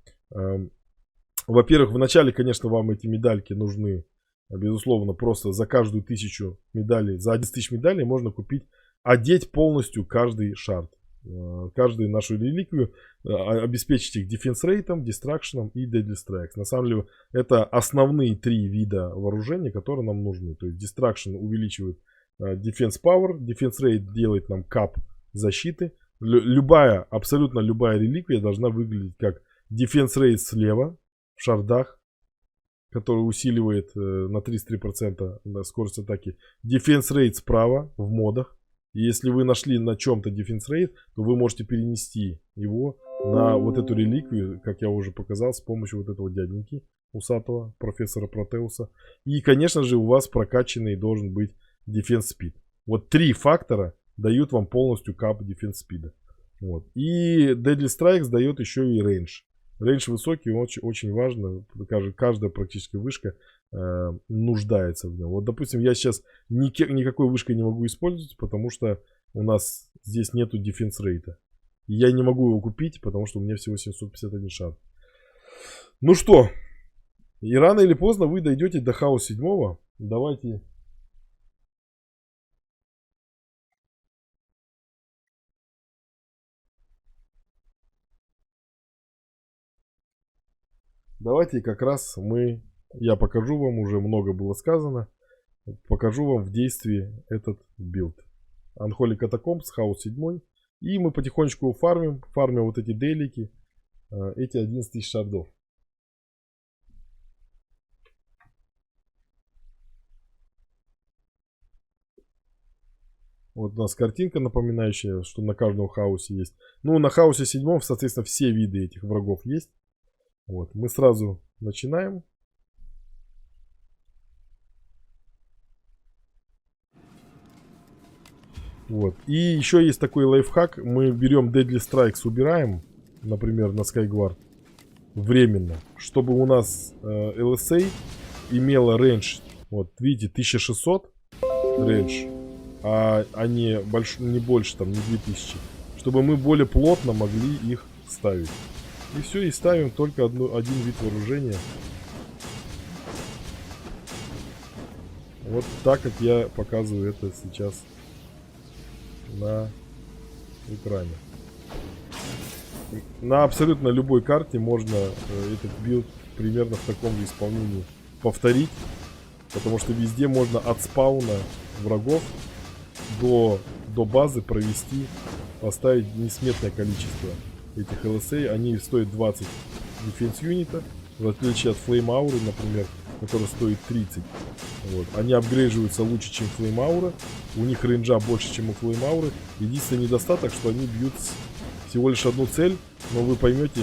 во-первых, вначале, конечно, вам эти медальки нужны, безусловно, просто за каждую 1000 медалей, за 11 тысяч медалей можно купить, одеть полностью каждый шард. Каждую нашу реликвию, обеспечить их Defense Rate, Distraction и Deadly Strikes. На самом деле, это основные 3 вида вооружения, которые нам нужны. То есть Distraction увеличивает Defense Power, Defense Rate делает нам кап защиты. Абсолютно любая реликвия должна выглядеть как Defense Rate слева, в шардах, который усиливает на 33% скорость атаки. Defense Rate справа, в модах. И если вы нашли на чем-то Defense Rate, то вы можете перенести его на вот эту реликвию, как я уже показал, с помощью вот этого дяденьки усатого, профессора Протеуса. И, конечно же, у вас прокачанный должен быть Defense Speed. Вот 3 фактора дают вам полностью кап Defense Speed. Вот. И Deadly Strikes дает еще и Range. Range высокий, очень, очень важно. Каждая практически вышка нуждается в нем. Вот, допустим, я сейчас никакой вышкой не могу использовать, потому что у нас здесь нету Defense Rate. Я не могу его купить, потому что у меня всего 751 шард. Ну что, и рано или поздно вы дойдете до хаос 7. Давайте... Давайте как раз я покажу вам, уже много было сказано, покажу вам в действии этот билд. Unholy Catacombs, хаос 7. И мы потихонечку фармим вот эти дейлики, эти 11 тысяч шардов. Вот у нас картинка, напоминающая, что на каждом хаосе есть. Ну, на хаосе 7, соответственно, все виды этих врагов есть. Вот, мы сразу начинаем. Вот. И еще есть такой лайфхак. Мы берем Deadly Strikes, убираем, например, на Skyguard временно, чтобы у нас LSA имела рейндж. Вот, видите, 1600 рейндж, а не больше, там, не 2000. Чтобы мы более плотно могли их ставить. И все, и ставим только один вид вооружения. Вот так, как я показываю это сейчас на экране. На абсолютно любой карте можно этот билд примерно в таком же исполнении повторить. Потому что везде можно от спауна врагов до базы провести, поставить несметное количество этих LSA. Они стоят 20 Defense юнита, в отличие от Flame Aura, например, который стоит 30. Вот. Они апгрейдживаются лучше, чем Flame Aura. У них рейнджа больше, чем у Flame Aura. Единственный недостаток, что они бьют всего лишь одну цель. Но вы поймете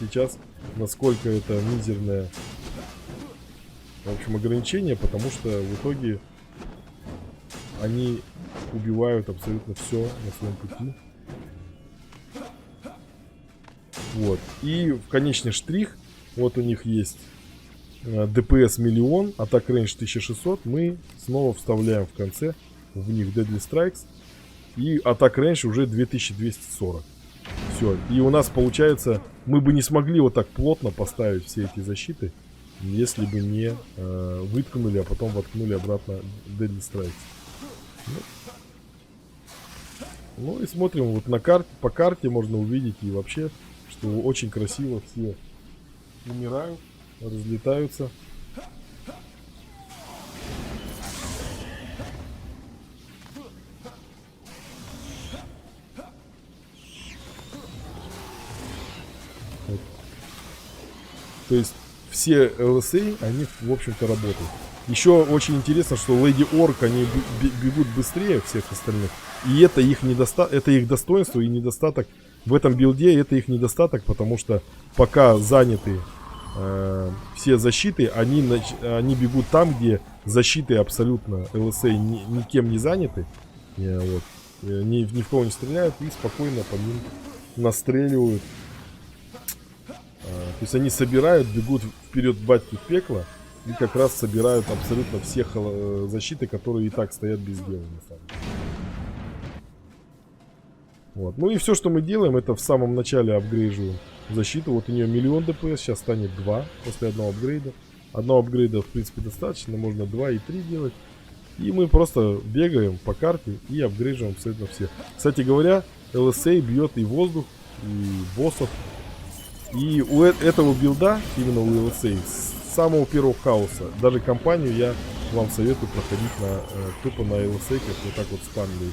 сейчас, насколько это мизерное, в общем, ограничение, потому что в итоге они убивают абсолютно все на своем пути. Вот. И в конечный штрих, вот у них есть ДПС 1 000 000, атак рейндж 1600. Мы снова вставляем в конце в них Deadly Strikes. И атак рейндж уже 2240. Все. И у нас получается, мы бы не смогли вот так плотно поставить все эти защиты, если бы не выткнули, а потом воткнули обратно Deadly Strikes. Ну и смотрим вот на карте. По карте можно увидеть и вообще, что очень красиво все умирают, разлетаются. Вот. То есть все LSA, они в общем-то работают. Еще очень интересно, что Леди Орк, они бегут быстрее всех остальных. И это их это их достоинство и недостаток. В этом билде это их недостаток, потому что пока заняты все защиты, они бегут там, где защиты абсолютно ЛСА никем не заняты. Вот. Ни в кого не стреляют и спокойно по ним настреливают. То есть они собирают, бегут вперед батьки в пекло. И как раз собирают абсолютно все защиты, которые и так стоят без дела, на самом деле. Вот. Ну и все, что мы делаем, это в самом начале апгрейживаем защиту. Вот у нее 1 000 000 ДПС, сейчас станет 2 после одного апгрейда. Одного апгрейда, в принципе, достаточно, можно 2 и 3 делать. И мы просто бегаем по карте и апгрейживаем абсолютно все. Кстати говоря, ЛСА бьет и воздух, и боссов. И у этого билда, именно у ЛСА, с самого первого хаоса, даже компанию я вам советую проходить тупо на ЛСА, как вот так вот спамили.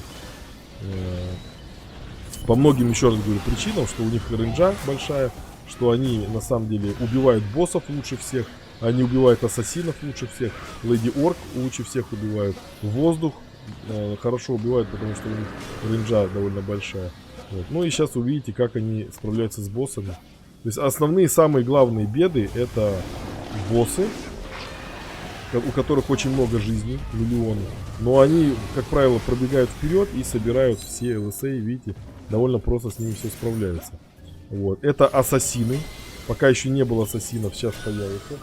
По многим, еще раз говорю, причинам, что у них рейнджа большая, что они на самом деле убивают боссов лучше всех, они убивают ассасинов лучше всех, Леди Орк лучше всех убивают, воздух хорошо убивают, потому что у них рейнджа довольно большая. Вот. Ну и сейчас увидите, как они справляются с боссами. То есть основные, самые главные беды — это боссы, у которых очень много жизней, миллионы. Но они, как правило, пробегают вперед и собирают все ЛСА, видите, довольно просто с ними все справляются. Вот. Это ассасины. Пока еще не было ассасинов, сейчас появится.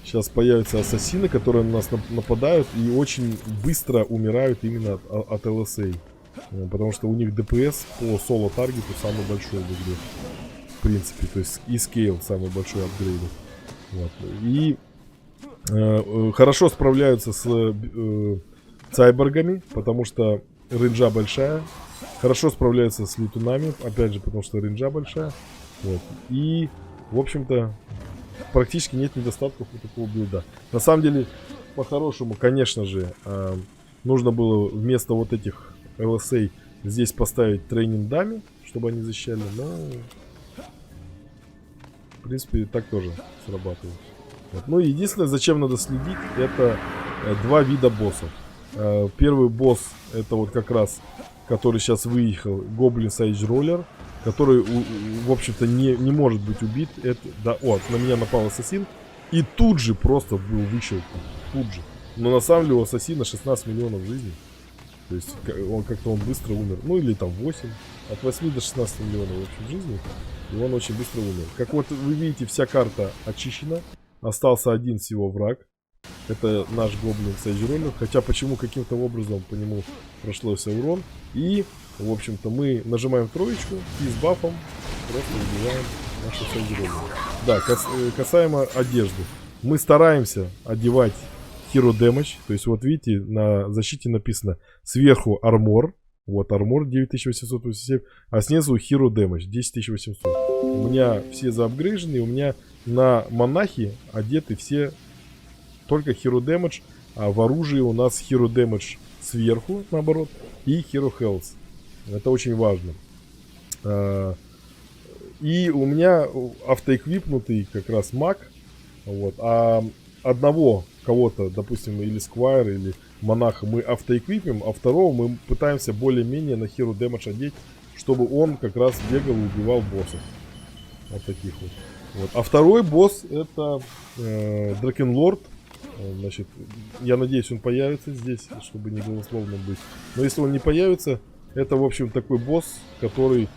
Сейчас появятся ассасины, которые на нас нападают и очень быстро умирают именно от ЛСА. Потому что у них ДПС по соло-таргету самый большой в игре. В принципе, то есть и скейл самый большой апгрейд. Вот. И хорошо справляются с цайборгами, потому что рейнджа большая. Хорошо справляются с летунами, опять же, потому что рейнджа большая. Вот. И, в общем-то, практически нет недостатков у такого билда. На самом деле, по-хорошему, конечно же, нужно было вместо вот этих ЛСА здесь поставить тренинг дами, чтобы они защищали, но в принципе так тоже срабатывает. Вот. Ну и единственное, зачем надо следить, это 2 вида боссов. Первый босс, это вот как раз, который сейчас выехал, Goblin Sage Roller, который, в общем-то, не может быть убит. Это, да, на меня напал ассасин, и тут же просто был выщелкнут, тут же. Но на самом деле у ассасина 16 миллионов жизней. То есть он как-то быстро умер. Ну или там 8. От 8 до 16 миллионов в общем жизни. И он очень быстро умер. Как вот вы видите, вся карта очищена. Остался один всего враг. Это наш Гоблин Sage Roller. Хотя почему каким-то образом по нему прошелся урон. И, в общем-то, мы нажимаем троечку и с бафом просто убиваем нашу Sage Roller. Да, касаемо одежды. Мы стараемся одевать Hero Damage, то есть вот видите, на защите написано сверху армор, вот армор 9887, а снизу Hero Damage 10800. У меня все заапгрейжены, у меня на монахи одеты все только Hero Damage, а в оружии у нас Hero Damage сверху, наоборот, и Hero Health. Это очень важно. И у меня автоэквипнутый как раз маг, вот, а одного кого-то, допустим, или Сквайр, или Монаха мы автоэквипим, а второго мы пытаемся более-менее на Hero Damage одеть, чтобы он как раз бегал и убивал боссов. Вот таких вот. Вот. А второй босс это Дракенлорд. Значит, я надеюсь, он появится здесь, чтобы не голословно быть. Но если он не появится, это, в общем, такой босс, который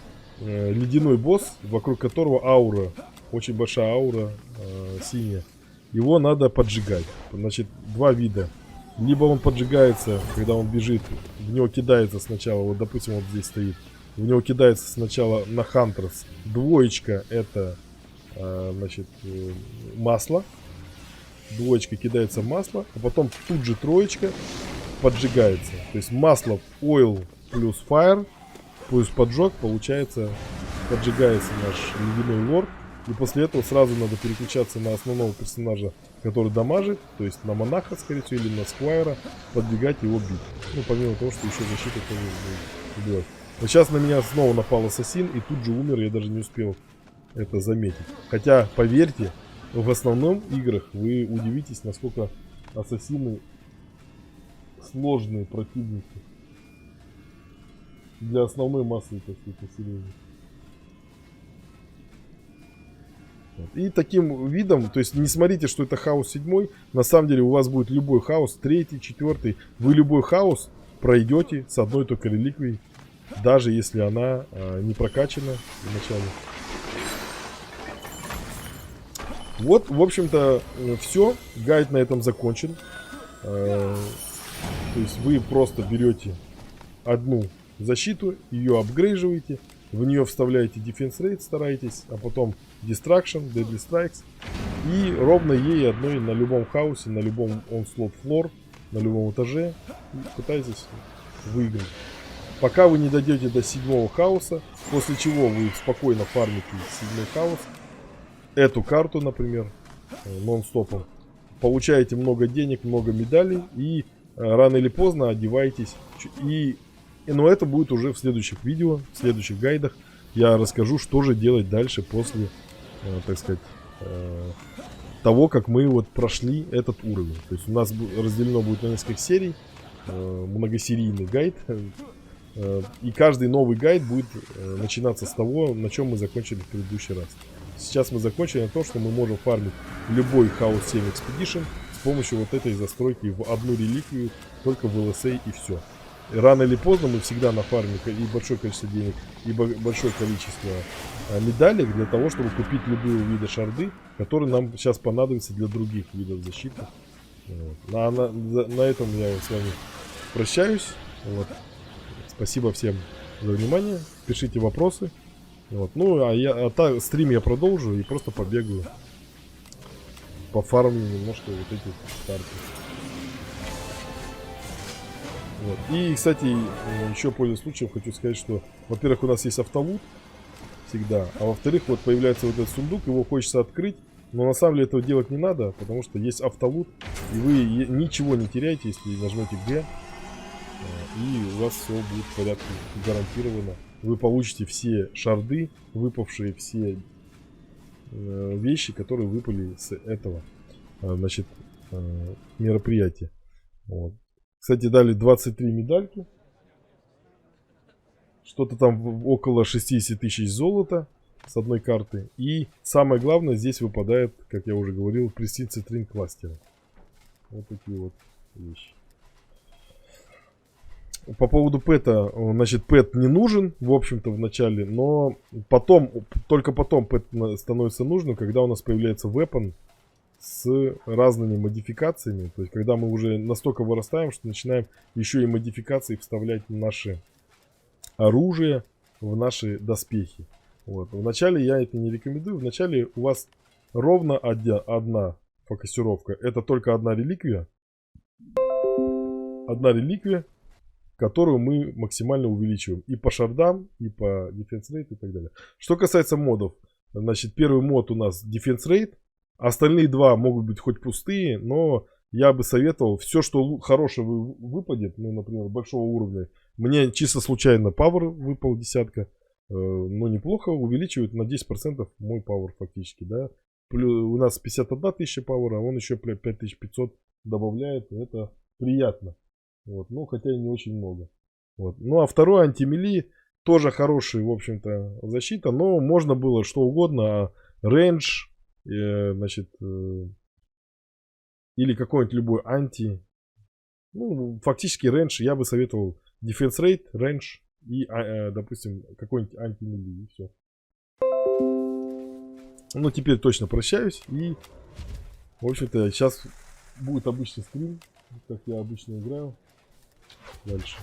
ледяной босс, вокруг которого аура, очень большая аура синяя. Его надо поджигать. Значит, 2 вида. Либо он поджигается, когда он бежит, в него кидается сначала, вот допустим, вот здесь стоит, в него кидается сначала на Хантерс. 2 это, значит, масло. 2 кидается масло, а потом тут же 3 поджигается. То есть масло, oil плюс fire, плюс поджог, получается, поджигается наш ледяной лорд. И после этого сразу надо переключаться на основного персонажа, который дамажит, то есть на монаха, скорее всего, или на сквайра, подбегать и его бить. Ну, помимо того, что еще защита тоже будет убивать. Вот сейчас на меня снова напал ассасин, и тут же умер, я даже не успел это заметить. Хотя, поверьте, в основном играх вы удивитесь, насколько ассасины сложные противники для основной массы населения. И таким видом, то есть не смотрите, что это хаос 7, на самом деле у вас будет любой хаос, 3, 4, вы любой хаос пройдете с одной только реликвией, даже если она не прокачана изначально. Вот, в общем-то, все, гайд на этом закончен. То есть вы просто берете одну защиту, ее апгрейживаете, в нее вставляете Defense Rate, стараетесь, а потом Distraction, Deadly Strikes. И ровно ей одной на любом хаосе, на любом onslaught floor, на любом этаже пытаетесь выиграть. Пока вы не дойдете до 7-го хаоса, после чего вы спокойно фармите 7-й хаос. Эту карту, например, нон-стопом. Получаете много денег, много медалей и рано или поздно одеваетесь. Но это будет уже в следующих видео, в следующих гайдах. Я расскажу, что же делать дальше после, так сказать, того, как мы вот прошли этот уровень. То есть у нас разделено будет на несколько серий, многосерийный гайд. И каждый новый гайд будет начинаться с того, на чем мы закончили в предыдущий раз. Сейчас мы закончили на том, что мы можем фармить любой Chaos 7 Expedition с помощью вот этой застройки в одну реликвию, только в LSA и все. И рано или поздно мы всегда нафармим и большое количество денег, и большое количество медалей для того, чтобы купить любые виды шарды, которые нам сейчас понадобятся для других видов защиты. Вот. На этом я с вами прощаюсь. Вот. Спасибо всем за внимание. Пишите вопросы. Вот. Ну, стрим я продолжу и просто побегаю. Пофармлю немножко вот эти карты. Вот. И, кстати, еще пользуясь случаем, хочу сказать, что, во-первых, у нас есть автолут всегда, а во-вторых, вот появляется вот этот сундук, его хочется открыть, но на самом деле этого делать не надо, потому что есть автолут, и вы ничего не теряете, если нажмете Г, и у вас все будет в порядке, гарантированно. Вы получите все шарды, выпавшие все вещи, которые выпали с этого, значит, мероприятия. Вот. Кстати, дали 23 медальки. Что-то там около 60 тысяч золота с одной карты. И самое главное, здесь выпадает, как я уже говорил, Pristine Citrine кластеры. Вот такие вот вещи. По поводу пэта, значит, пэт не нужен, в общем-то, в начале. Но потом, только потом пэт становится нужным, когда у нас появляется weapon с разными модификациями. То есть, когда мы уже настолько вырастаем, что начинаем еще и модификации вставлять в наши оружие, в наши доспехи. Вот. Вначале я это не рекомендую. Вначале у вас ровно одна фокусировка. Это только одна реликвия. Одна реликвия, которую мы максимально увеличиваем. И по шардам, и по Defense Rate, и так далее. Что касается модов. Значит, первый мод у нас Defense Rate. Остальные два могут быть хоть пустые, но я бы советовал, все, что хорошее выпадет, ну, например, большого уровня. Мне чисто случайно Power выпал десятка, но неплохо, увеличивает на 10% мой Power фактически, да. У нас 51 тысяча Power, а он еще 5500 добавляет, это приятно. Вот, ну, хотя и не очень много. Вот. Ну, а второй антимели тоже хороший, в общем-то, защита, но можно было что угодно, а рейндж, значит, или какой-нибудь любой анти. Ну, фактически рейндж я бы советовал Defense Rate, рейндж и, допустим, какой-нибудь анти-мили, и все. Ну, теперь точно прощаюсь. И, в общем-то, сейчас будет обычный стрим, как я обычно играю. Дальше.